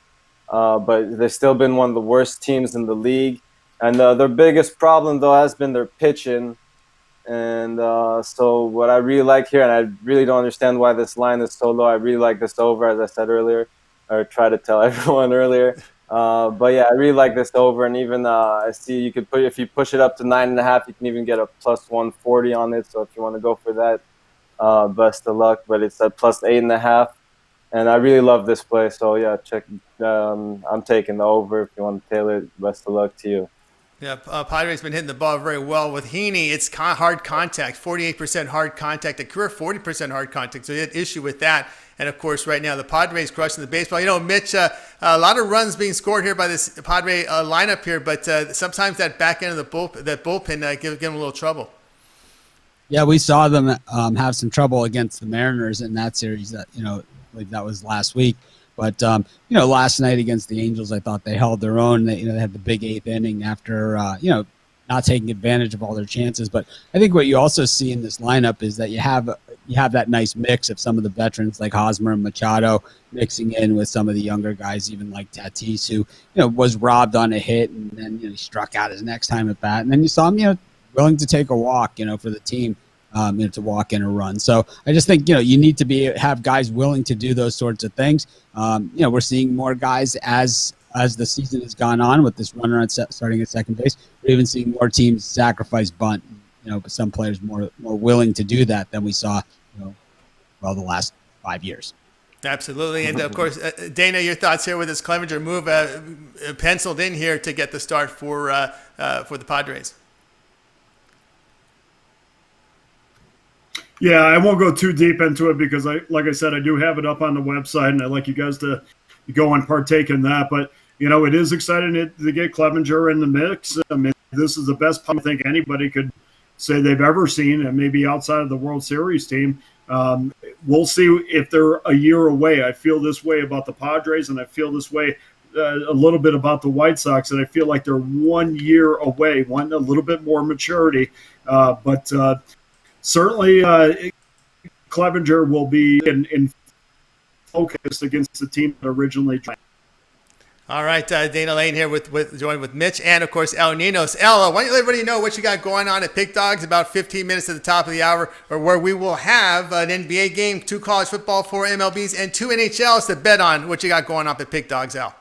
But they've still been one of the worst teams in the league. And their biggest problem, though, has been their pitching. And so what I really like here, and I really don't understand why this line is so low. I really like this over, as I said earlier, or try to tell everyone earlier. But, yeah, I really like this over. And even I see you could if you push it up to 9.5, you can even get a plus 140 on it. So if you want to go for that, best of luck. But it's at plus 8.5. And I really love this play, so yeah, check. I'm taking the over if you want to tailor it. Best of luck to you. Yeah, Padres been hitting the ball very well with Heaney. It's hard contact, 48% hard contact, a career 40% hard contact. So he had issue with that. And of course, right now the Padres crushing the baseball. Mitch, a lot of runs being scored here by this Padre lineup here, but sometimes that back end of the bullpen give them a little trouble. Yeah, we saw them have some trouble against the Mariners in that series. That I believe that was last week. But, last night against the Angels, I thought they held their own. They had the big 8th inning after, not taking advantage of all their chances. But I think what you also see in this lineup is that you have that nice mix of some of the veterans like Hosmer and Machado mixing in with some of the younger guys, even like Tatis, who, was robbed on a hit and then he struck out his next time at bat. And then you saw him, willing to take a walk, for the team. To walk in a run. So I just think, you need to have guys willing to do those sorts of things. We're seeing more guys as the season has gone on with this runner starting at second base. We're even seeing more teams sacrifice bunt, but some players more willing to do that than we saw, the last 5 years. Absolutely. And of course, Dana, your thoughts here with this Clevenger move penciled in here to get the start for the Padres. Yeah, I won't go too deep into it because, like I said, I do have it up on the website, and I'd like you guys to go and partake in that. But, it is exciting to get Clevenger in the mix. I mean, this is the best I think anybody could say they've ever seen, and maybe outside of the World Series team. We'll see if they're a year away. I feel this way about the Padres, and I feel this way a little bit about the White Sox, and I feel like they're 1 year away, a little bit more maturity. But certainly, Clevenger will be in focus against the team that originally tried. All right, Dana Lane here joined with Mitch and, of course, El Ninos. El, why don't you let everybody know what you got going on at Pick Dogs about 15 minutes at the top of the hour, or where we will have an NBA game, 2 college football, 4 MLBs, and 2 NHLs to bet on. What you got going on at Pick Dogs, El?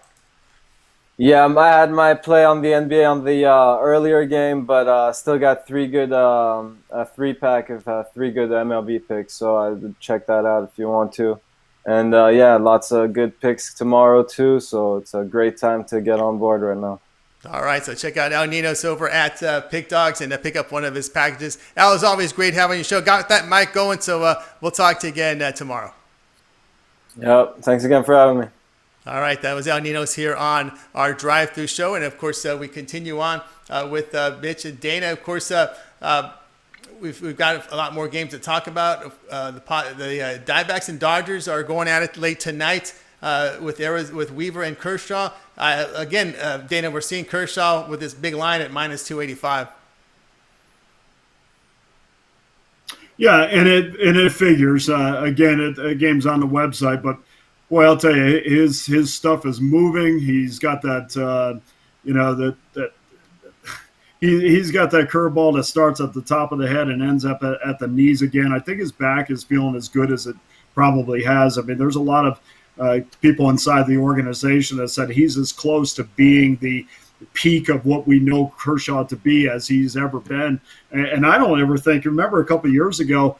Yeah, I had my play on the NBA on the earlier game, but still got 3 good, a 3-pack of 3 good MLB picks, so I would check that out if you want to. And, lots of good picks tomorrow, too, so it's a great time to get on board right now. All right, so check out Al Ninos over at Pick Dogs and pick up one of his packages. Al, is always great having you show. Got that mic going, so we'll talk to you again tomorrow. Yep, thanks again for having me. All right, that was Al Ninos here on our drive-through show. And, of course, we continue on with Mitch and Dana. Of course, we've got a lot more games to talk about. The Diamondbacks and Dodgers are going at it late tonight with Weaver and Kershaw. Again, Dana, we're seeing Kershaw with this big line at minus 285. Yeah, and it figures. Again, the game's on the website, but boy, I'll tell you, his stuff is moving. He's got that, he's got that curveball that starts at the top of the head and ends up at the knees again. I think his back is feeling as good as probably has. I mean, there's a lot of people inside the organization that said he's as close to being the peak of what we know Kershaw to be as he's ever been. And I don't ever think, remember a couple of years ago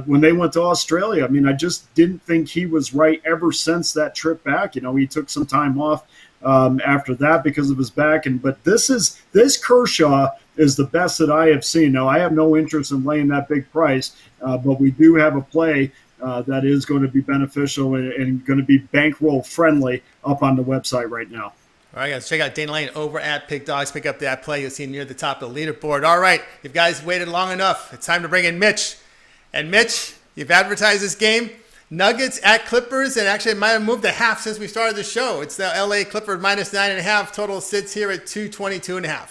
when they went to Australia, I mean, I just didn't think he was right ever since that trip back. You know, he took some time off after that because of his back. But this Kershaw is the best that I have seen. Now, I have no interest in laying that big price, but we do have a play that is going to be beneficial and going to be bankroll friendly up on the website right now. All right, guys, check out Dana Lane over at Pick Dogs. Pick up that play. You'll see him near the top of the leaderboard. All right, you guys waited long enough. It's time to bring in Mitch. And Mitch, you've advertised this game. Nuggets at Clippers, and actually it might have moved to half since we started the show. It's the LA Clippers minus 9.5. Total sits here at 222.5.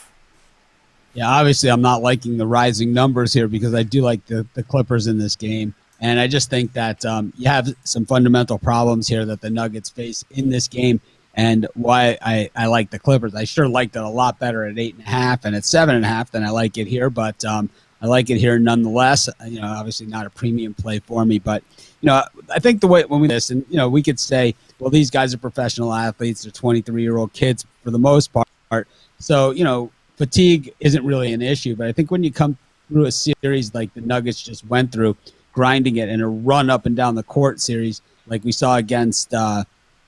Yeah, obviously I'm not liking the rising numbers here because I do like the Clippers in this game. And I just think that you have some fundamental problems here that the Nuggets face in this game. And why I like the Clippers. I sure liked it a lot better at 8.5 and at 7.5 than I like it here. But I like it here nonetheless. You know, obviously not a premium play for me. But, you know, I think the way when we listen, you know, we could say, well, these guys are professional athletes. They're 23-year-old kids for the most part. So, you know, fatigue isn't really an issue. But I think when you come through a series like the Nuggets just went through, grinding it in a run up and down the court series like we saw against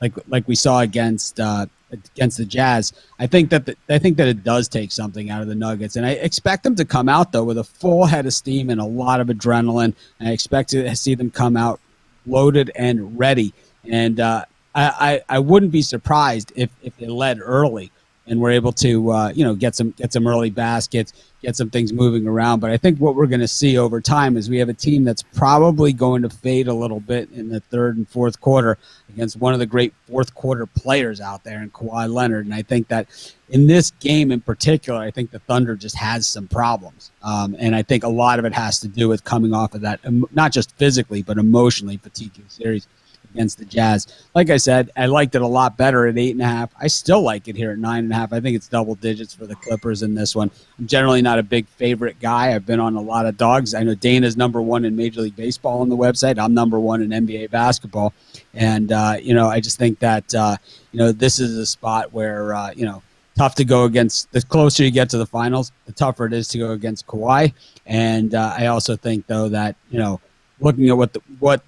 like we saw against the Jazz, I think that it does take something out of the Nuggets, and I expect them to come out though with a full head of steam and a lot of adrenaline. And I expect to see them come out loaded and ready. And I wouldn't be surprised if they led early and were able to get some early baskets, get some things moving around. But I think what we're going to see over time is we have a team that's probably going to fade a little bit in the third and fourth quarter against one of the great fourth quarter players out there in Kawhi Leonard. And I think that in this game in particular, I think the Thunder just has some problems. And I think a lot of it has to do with coming off of that, not just physically, but emotionally fatiguing series against the Jazz. Like I said, I liked it a lot better at 8.5. I still like it here at 9.5. I think it's double digits for the Clippers in this one. I'm generally not a big favorite guy. I've been on a lot of dogs. I know Dana's number one in Major League Baseball on the website. I'm number one in NBA basketball. And, I just think that, this is a spot where, tough to go against. The closer you get to the finals, the tougher it is to go against Kawhi. And I also think, though, that, looking at what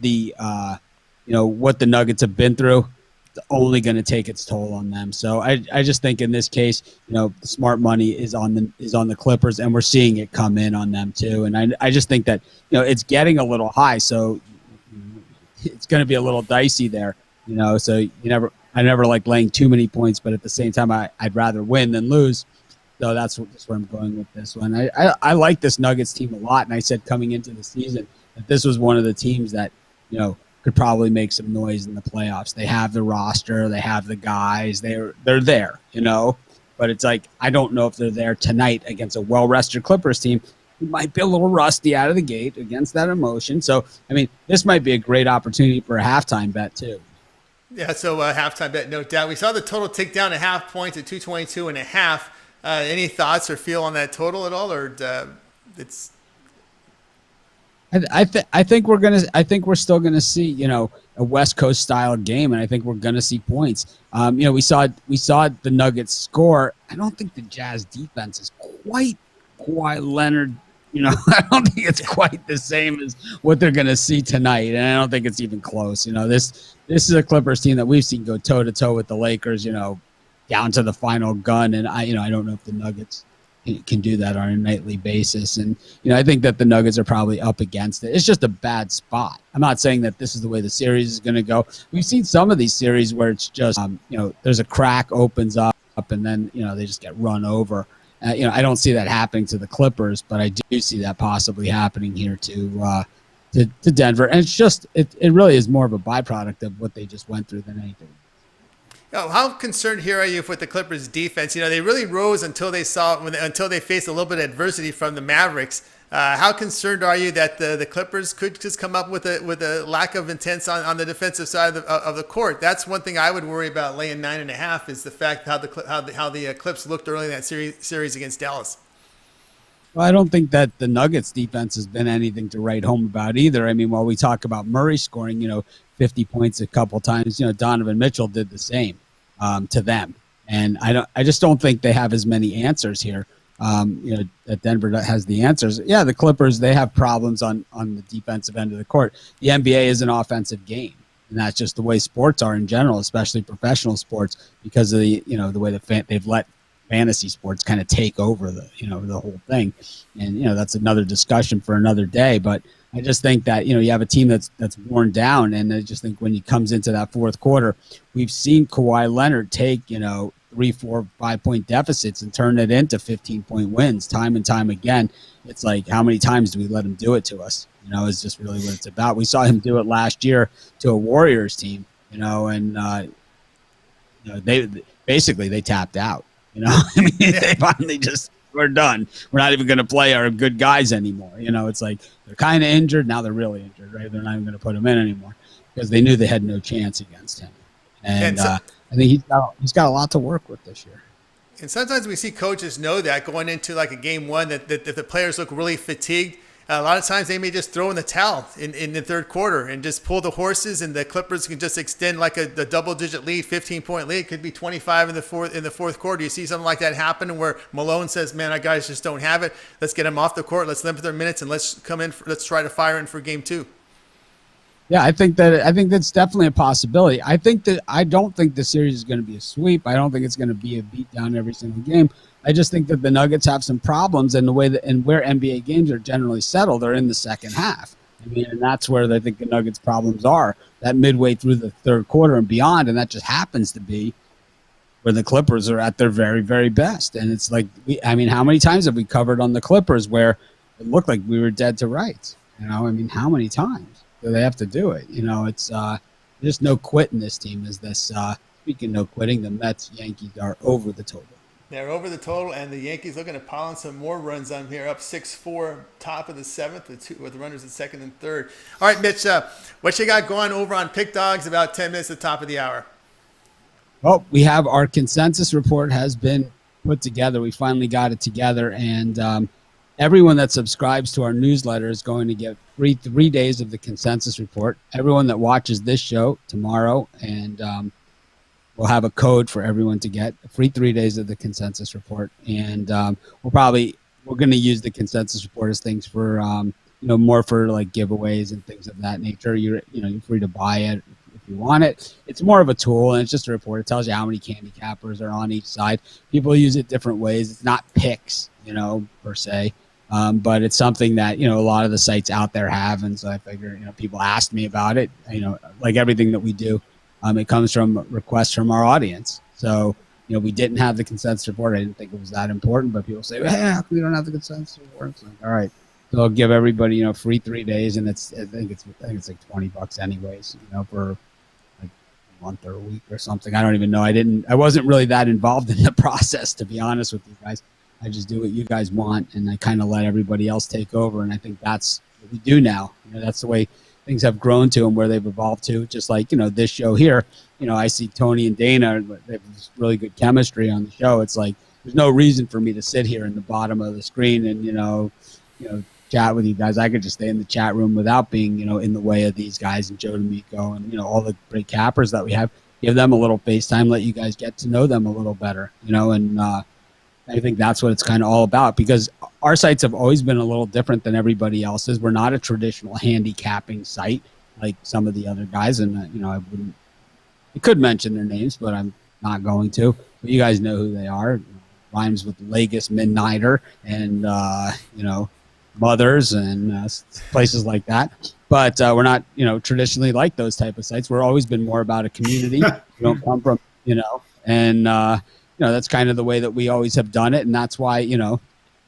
the Nuggets have been through, it's only going to take its toll on them. So I just think in this case, the smart money is on the Clippers, and we're seeing it come in on them too. And I just think that it's getting a little high, so it's going to be a little dicey there. So I never like laying too many points, but at the same time, I'd rather win than lose. So that's where I'm going with this one. I like this Nuggets team a lot, and I said coming into the season that this was one of the teams that could probably make some noise in the playoffs. They have the roster, they have the guys, they're there, But it's like I don't know if they're there tonight against a well-rested Clippers team who might be a little rusty out of the gate against that emotion. So, this might be a great opportunity for a halftime bet too. Yeah, so halftime bet, no doubt. We saw the total tick down a half point to 222.5. Any thoughts or feel on that total at all, or it's? I think we're still gonna see a West Coast style game, and I think we're gonna see points. We saw the Nuggets score. I don't think the Jazz defense is quite Kawhi Leonard. I don't think it's quite the same as what they're gonna see tonight, and I don't think it's even close. This is a Clippers team that we've seen go toe to toe with the Lakers. Down to the final gun, and I don't know if the Nuggets can do that on a nightly basis. And, I think that the Nuggets are probably up against it. It's just a bad spot. I'm not saying that this is the way the series is going to go. We've seen some of these series where it's just, there's a crack opens up and then, they just get run over. I don't see that happening to the Clippers, but I do see that possibly happening here to Denver. And it's just, it really is more of a byproduct of what they just went through than anything. How concerned here are you with the Clippers defense? They really rose until they faced a little bit of adversity from the Mavericks. How concerned are you that the Clippers could just come up with a lack of intent on the defensive side of the court? That's one thing I would worry about laying 9.5 is the fact how the Clips looked early in that series against Dallas. Well, I don't think that the Nuggets defense has been anything to write home about either. I mean, while we talk about Murray scoring, 50 points a couple times, Donovan Mitchell did the same to them. And I just don't think they have as many answers here. That Denver has the answers. Yeah, the Clippers, they have problems on the defensive end of the court. The NBA is an offensive game, and that's just the way sports are in general, especially professional sports, because of the way they've let fantasy sports kind of take over the whole thing. And that's another discussion for another day. But I just think that you have a team that's worn down, and I just think when he comes into that fourth quarter, we've seen Kawhi Leonard take 3, 4, 5 point deficits and turn it into 15-point wins time and time again. It's like, how many times do we let him do it to us? Is just really what it's about. We saw him do it last year to a Warriors team, and they tapped out. They finally we're done. We're not even going to play our good guys anymore. It's like they're kind of injured. Now they're really injured, right? They're not even going to put him in anymore because they knew they had no chance against him. And I think he's got a lot to work with this year. And sometimes we see coaches know that going into like a game one that the players look really fatigued. A lot of times they may just throw in the towel in the third quarter and just pull the horses, and the Clippers can just extend like the double-digit lead, 15-point lead. It could be 25 in the fourth quarter. You see something like that happen where Malone says, "Man, our guys just don't have it. Let's get them off the court. Let's limit their minutes, and let's let's try to fire in for game two." Yeah, I think that's definitely a possibility. I don't think the series is going to be a sweep. I don't think it's going to be a beatdown every single game. I just think that the Nuggets have some problems, and where NBA games are generally settled are in the second half. And that's where I think the Nuggets' problems are, that midway through the third quarter and beyond, and that just happens to be where the Clippers are at their very, very best. And it's like, how many times have we covered on the Clippers where it looked like we were dead to rights? How many times do they have to do it? It's just no quit in this team. Speaking of no quitting, the Mets, Yankees are over the total. They're over the total, and the Yankees looking to pile on some more runs on here, up 6-4, top of the seventh, with runners at second and third. All right, Mitch, what you got going over on Pick Dogs about 10 minutes at the top of the hour? Well, we have our consensus report has been put together. We finally got it together, and everyone that subscribes to our newsletter is going to get free 3 days of the consensus report. Everyone that watches this show tomorrow, and we'll have a code for everyone to get a free 3 days of the consensus report. And we're going to use the consensus report as things for, more for like giveaways and things of that nature. You're free to buy it if you want it. It's more of a tool, and it's just a report. It tells you how many candy cappers are on each side. People use it different ways. It's not picks, per se. But it's something that, a lot of the sites out there have. And so I figure, people asked me about it, like everything that we do. It comes from requests from our audience. So, we didn't have the consensus report. I didn't think it was that important, but people say, hey, we don't have the consensus report. It's like, all right. So I'll give everybody, free 3 days. And I think it's like $20 anyways, for like a month or a week or something. I don't even know. I wasn't really that involved in the process, to be honest with you guys. I just do what you guys want, and I kind of let everybody else take over. And I think that's what we do now. That's the way things have grown to and where they've evolved to. Just like, this show here, I see Tony and Dana, they have this really good chemistry on the show. It's like, there's no reason for me to sit here in the bottom of the screen and, chat with you guys. I could just stay in the chat room without being, in the way of these guys and Joe D'Amico and, all the great cappers that we have. Give them a little FaceTime, let you guys get to know them a little better, and I think that's what it's kind of all about, because our sites have always been a little different than everybody else's. We're not a traditional handicapping site like some of the other guys. And, I could mention their names, but I'm not going to. But you guys know who they are. Rhymes with Lagos Midnighter and, Mothers and places like that. But we're not, traditionally like those type of sites. We're always been more about a community. We don't come from, and, that's kind of the way that we always have done it. And that's why,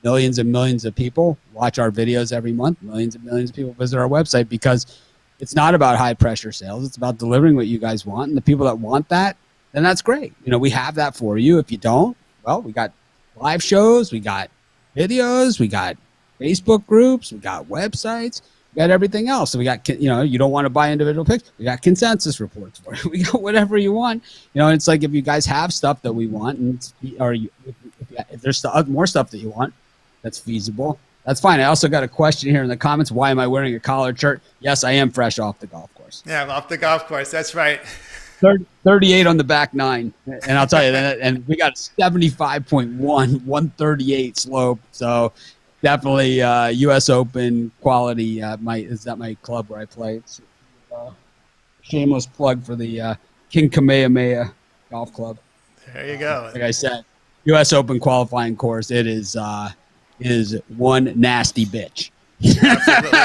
millions and millions of people watch our videos every month. Millions and millions of people visit our website, because it's not about high pressure sales. It's about delivering what you guys want. And the people that want that, then that's great. We have that for you. If you don't, well, we got live shows, we got videos, we got Facebook groups, we got websites, we got everything else. So we got, you don't want to buy individual picks, we got consensus reports for you. We got whatever you want. It's like, if you guys have stuff that we want, and if there's more stuff that you want, that's feasible, that's fine. I also got a question here in the comments. Why am I wearing a collared shirt? Yes, I am fresh off the golf course. Yeah, off the golf course. That's right. 38 on the back nine. And I'll tell you that. And we got 75.1, 138 slope. So definitely U.S. Open quality. Is that my club where I play? It's shameless plug for the King Kamehameha Golf Club. There you go. Like I said, U.S. Open qualifying course. It is one nasty bitch. Absolutely.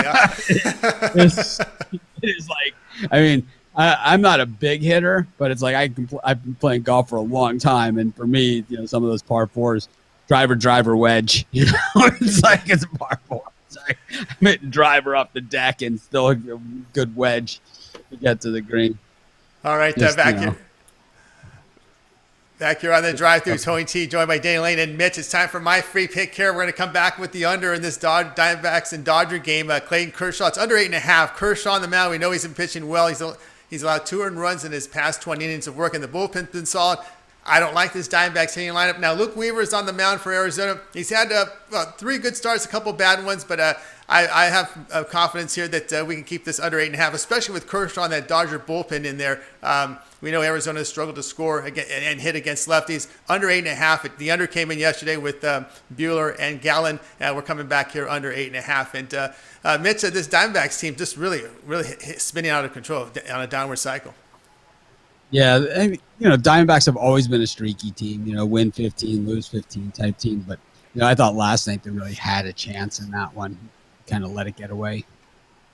It is like, I mean, I'm not a big hitter, but it's like I've been playing golf for a long time, and for me, some of those par fours, driver, wedge, it's like it's a par four. It's like I'm hitting driver off the deck and still a good wedge to get to the green. All right, back here on the drive-through, Tony T, joined by Danny Lane and Mitch. It's time for my free pick here. We're going to come back with the under in this Diamondbacks and Dodger game. Clayton Kershaw, it's under 8.5. Kershaw on the mound. We know he's been pitching well. He's allowed 2 earned runs in his past 20 innings of work, and the bullpen's been solid. I don't like this Diamondbacks hitting lineup. Now, Luke Weaver's on the mound for Arizona. He's had 3 good starts, a couple bad ones, but I have confidence here that we can keep this under 8.5, especially with Kershaw and that Dodger bullpen in there. We know Arizona has struggled to score and hit against lefties. Under 8.5. The under came in yesterday with Buehler and Gallen. We're coming back here under 8.5. And Mitch, this Diamondbacks team just really spinning out of control on a downward cycle. Yeah, Diamondbacks have always been a streaky team. Win 15, lose 15 type team. But I thought last night they really had a chance in that one. Kind of let it get away.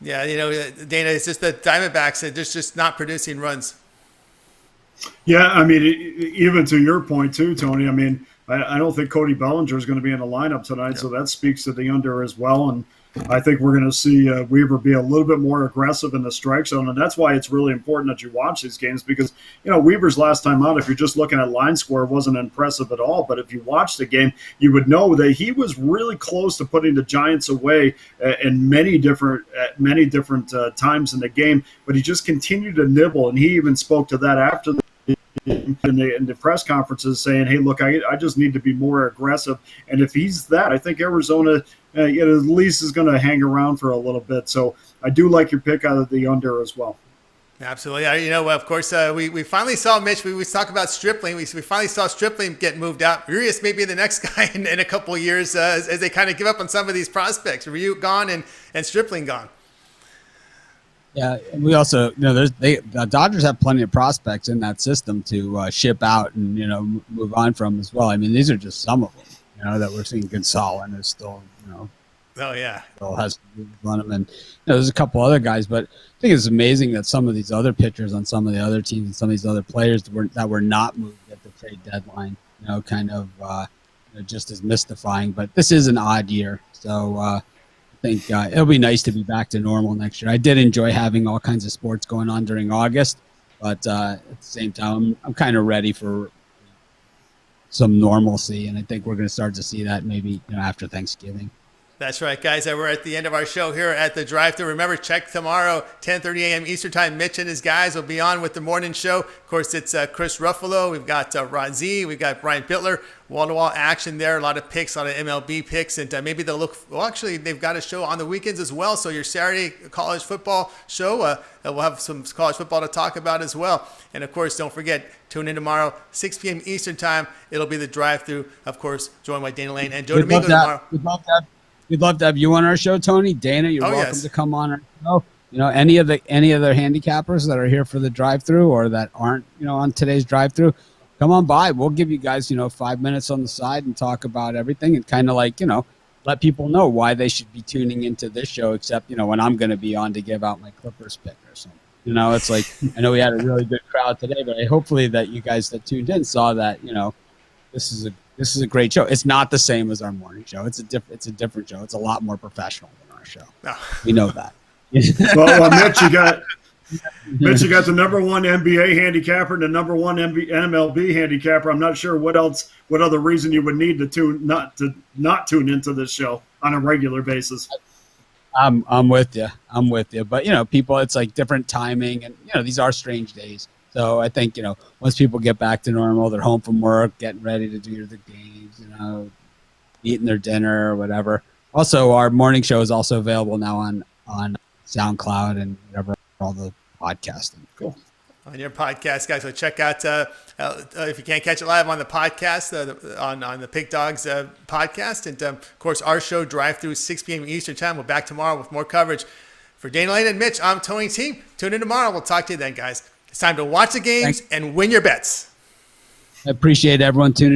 Yeah, Dana, it's just the Diamondbacks they're just not producing runs. Yeah, I mean, even to your point too, Tony. I mean, I don't think Cody Bellinger is going to be in the lineup tonight, so that speaks to the under as well. And I think we're going to see Weaver be a little bit more aggressive in the strike zone, and that's why it's really important that you watch these games because, Weaver's last time out, if you're just looking at line score, wasn't impressive at all. But if you watch the game, you would know that he was really close to putting the Giants away in many different times in the game, but he just continued to nibble, and he even spoke to that after in the press conferences saying, hey, look, I just need to be more aggressive. And if he's that, I think Arizona at least is going to hang around for a little bit. So I do like your pick out of the under as well. Absolutely. Of course, we finally saw Mitch. We talk about Stripling. We finally saw Stripling get moved out. Urias may be the next guy in a couple of years as they kind of give up on some of these prospects. Ryu gone and Stripling gone. Yeah, and we also, the Dodgers have plenty of prospects in that system to ship out and, move on from as well. I mean, these are just some of them, that we're seeing. Gonsolin is still, oh, yeah. Still has to run him. And there's a couple other guys, but I think it's amazing that some of these other pitchers on some of the other teams and some of these other players that were not moved at the trade deadline, just as mystifying. But this is an odd year, so I think it'll be nice to be back to normal next year. I did enjoy having all kinds of sports going on during August, but at the same time, I'm kind of ready for some normalcy, and I think we're going to start to see that maybe after Thanksgiving. That's right, guys. We're at the end of our show here at the drive-thru. Remember, check tomorrow, 10:30 a.m. Eastern Time. Mitch and his guys will be on with the morning show. Of course, it's Chris Ruffalo. We've got Ron Z. We've got Brian Bittler. Wall-to-wall action there. A lot of picks, a lot of MLB picks. And maybe they'll look – well, actually, they've got a show on the weekends as well. So your Saturday college football show, we'll have some college football to talk about as well. And, of course, don't forget, tune in tomorrow, 6 p.m. Eastern Time. It'll be the drive-thru, of course, joined by Dana Lane and Joe Domingo tomorrow. We'd love to have you on our show, Tony. Dana, you're welcome to come on our show. Any other handicappers that are here for the drive-thru or that aren't, on today's drive-thru, come on by. We'll give you guys, 5 minutes on the side and talk about everything and kind of let people know why they should be tuning into this show, except, when I'm going to be on to give out my Clippers pick or something. It's like, I know we had a really good crowd today, but hopefully that you guys that tuned in saw that, this is a great show. It's not the same as our morning show. It's a different show. It's a lot more professional than our show. Oh. We know that. Well, Mitch, you got the number one NBA handicapper and the number one MLB handicapper. I'm not sure what other reason you would need to not tune into this show on a regular basis. I'm with you. But people, it's like different timing, and these are strange days. So I think, once people get back to normal, they're home from work, getting ready to do the games, eating their dinner or whatever. Also, our morning show is also available now on SoundCloud and whatever, all the podcasting. Cool. On your podcast, guys. So check out, if you can't catch it live on the podcast, on the Pig Dogs podcast. And, of course, our show, Drive Through, 6 p.m. Eastern Time. We're back tomorrow with more coverage. For Dana Lane and Mitch, I'm Tony T. Tune in tomorrow. We'll talk to you then, guys. It's time to watch the games and win your bets. I appreciate everyone tuning in.